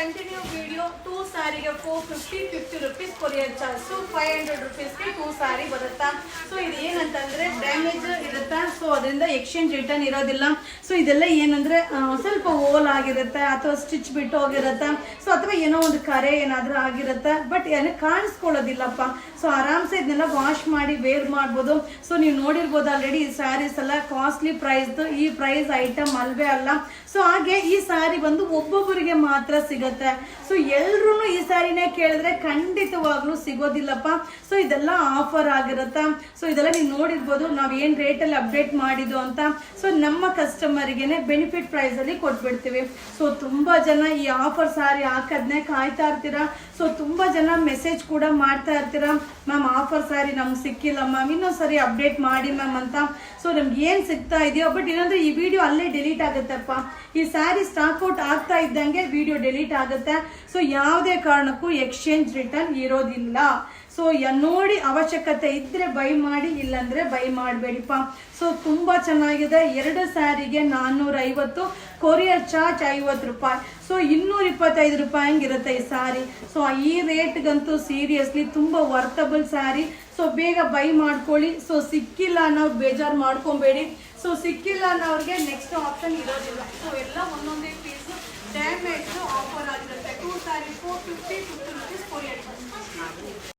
Continue video 2 ಸಾರಿಗೆ 450 rupees courier charge. So 500 rupeesಗೆ 2 ಸಾರಿ ಬರುತ್ತಾ. So ಇದು ಏನಂತಂದ್ರೆ ಡ್ಯಾಮೇಜ್ ಇರುತ್ತಾ, ಸೊ ಅದರಿಂದ ಎಕ್ಸ್ಚೇಂಜ್ ರಿಟರ್ನ್ ಇರೋದಿಲ್ಲ. ಸೊ ಇದೆಲ್ಲ ಏನಂದ್ರೆ ಸ್ವಲ್ಪ ಹೋಲ್ ಆಗಿರುತ್ತೆ ಅಥವಾ ಸ್ಟಿಚ್ ಬಿಟ್ಟು ಹೋಗಿರುತ್ತೆ, ಸೊ ಅಥವಾ ಏನೋ ಒಂದು ಕರೆ ಏನಾದ್ರೂ ಆಗಿರುತ್ತೆ, ಬಟ್ ಏನು ಕಾಣಿಸ್ಕೊಳ್ಳೋದಿಲ್ಲಪ್ಪ. ಸೊ ಆರಾಮ್ಸೆ ಇದನ್ನೆಲ್ಲ ವಾಶ್ ಮಾಡಿ ವೇರ್ ಮಾಡ್ಬೋದು. ಸೊ ನೀವು ನೋಡಿರ್ಬೋದು ಆಲ್ರೆಡಿ ಈ ಸ್ಯಾರೀಸ್ ಎಲ್ಲ ಕಾಸ್ಟ್ಲಿ ಪ್ರೈಸ್, ಈ ಪ್ರೈಸ್ ಐಟಮ್ ಅಲ್ವೇ ಅಲ್ಲ. ಸೊ ಹಾಗೆ ಈ ಸಾರಿ ಬಂದು ಒಬ್ಬೊಬ್ಬರಿಗೆ ಮಾತ್ರ ಸಿಗತ್ತೆ. ಸೊ ಎಲ್ರು ಈ ಸ್ಯಾರಿನೇ ಕೇಳಿದ್ರೆ ಖಂಡಿತವಾಗ್ಲೂ ಸಿಗೋದಿಲ್ಲಪ್ಪ. ಸೊ ಇದೆಲ್ಲ ಆಫರ್ ಆಗಿರುತ್ತಾ. ಸೊ ಇದೆಲ್ಲ ನೀವು ನೋಡಿರ್ಬೋದು ನಾವ್ ಏನ್ ರೇಟ್ ಅಲ್ಲಿ ಅಪ್ಡೇಟ್ ಮಾಡಿದ್ದು ಅಂತ. ಸೊ ನಮ್ಮ ಕಸ್ಟಮರ್ಗೆನೆ ಬೆನಿಫಿಟ್ ಪ್ರೈಸ್ ಅಲ್ಲಿ ಕೊಟ್ಬಿಡ್ತೀವಿ. ಸೊ ತುಂಬಾ ಜನ ಈ ಆಫರ್ ಸಾರಿ ಹಾಕದ್ನೆ ಕಾಯ್ತಾ ಇರ್ತೀರಾ. ಸೊ ತುಂಬಾ ಜನ ಮೆಸೇಜ್ ಕೂಡ ಮಾಡ್ತಾ ಇರ್ತೀರಾ, ಮ್ಯಾಮ್ ಆಫರ್ ಸಾರಿ ನಮ್ಗೆ ಸಿಕ್ಕಿಲ್ಲ ಮ್ಯಾಮ್, ಇನ್ನೊಂದ್ಸರಿ ಅಪ್ಡೇಟ್ ಮಾಡಿ ಮ್ಯಾಮ್ ಅಂತ. ಸೊ ನಮ್ಗೆ ಏನ್ ಸಿಗ್ತಾ ಇದೆಯೋ, ಬಟ್ ಏನಂದ್ರೆ ಈ ವಿಡಿಯೋ ಅಲ್ಲೇ ಡಿಲೀಟ್ ಆಗುತ್ತೆಪ್ಪ. ಈ ಸ್ಯಾರಿ ಸ್ಟಾಕ್ ಔಟ್ ಆಗ್ತಾ ಇದ್ದಂಗೆ ವಿಡಿಯೋ ಡಿಲೀಟ್ ಆಗುತ್ತೆ. ಸೊ ಯಾವುದೇ ಕಾರಣಕ್ಕೂ ಎಕ್ಸ್ಚೇಂಜ್ ರಿಟರ್ನ್ ಇರೋದಿಲ್ಲ. ಸೊ ನೋಡಿ ಅವಶ್ಯಕತೆ ಇದ್ರೆ ಬೈ ಮಾಡಿ, ಇಲ್ಲಾಂದ್ರೆ ಬೈ ಮಾಡಬೇಡಿಪ್ಪ. ಸೊ ತುಂಬಾ ಚೆನ್ನಾಗಿದೆ. 2 ಸ್ಯಾರಿಗೆ 450, ಕೊರಿಯರ್ ಚಾರ್ಜ್ 50 ರೂಪಾಯಿ. ಸೊ 225 ರೂಪಾಯಿ ಹಂಗಿರುತ್ತೆ ಈ ಸ್ಯಾರಿ. ಸೊ ಈ ರೇಟ್ಗಂತೂ ಸೀರಿಯಸ್ಲಿ ತುಂಬಾ ವರ್ತಬಲ್ ಸ್ಯಾರಿ. ಸೊ ಬೇಗ ಬೈ ಮಾಡ್ಕೊಳ್ಳಿ. ಸೊ ಸಿಕ್ಕಿಲ್ಲ ಅನ್ನೋರು ಬೇಜಾರು ಮಾಡ್ಕೊಬೇಡಿ. ಸೊ ಸಿಕ್ಕಿಲ್ಲ ಅನ್ನೋರಿಗೆ ನೆಕ್ಸ್ಟ್ ಆಪ್ಷನ್ ಇರೋದಿಲ್ಲ. ಸೊ ಎಲ್ಲ ಒಂದೊಂದೇ ಪೀಸ್ ಡ್ಯಾಮೇಜ್ ಆಫರ್ ಆಗಿರುತ್ತೆ. 2 ಸ್ಯಾರಿ 450 rupees ಕೊರಿಯರ್ ಚಾರ್ಜ್.